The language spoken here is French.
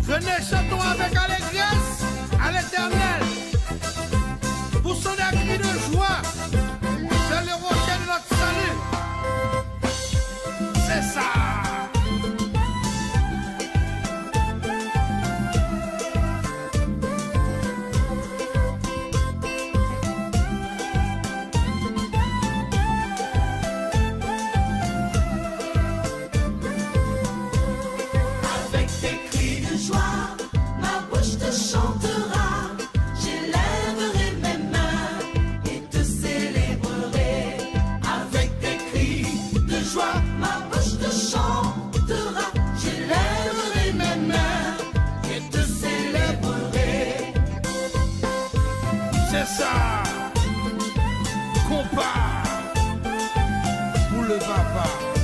Venez, chantons avec allégresse à l'Éternel. Pour son cri de joie, c'est le rocher de notre salut. C'est ça. Avec des cris de joie, ma bouche te chantera. J'élèverai mes mains et te célébrerai. Avec des cris de joie, ma bouche te chantera. J'élèverai mes mains et te célébrerai. C'est ça. Compare pour le papa.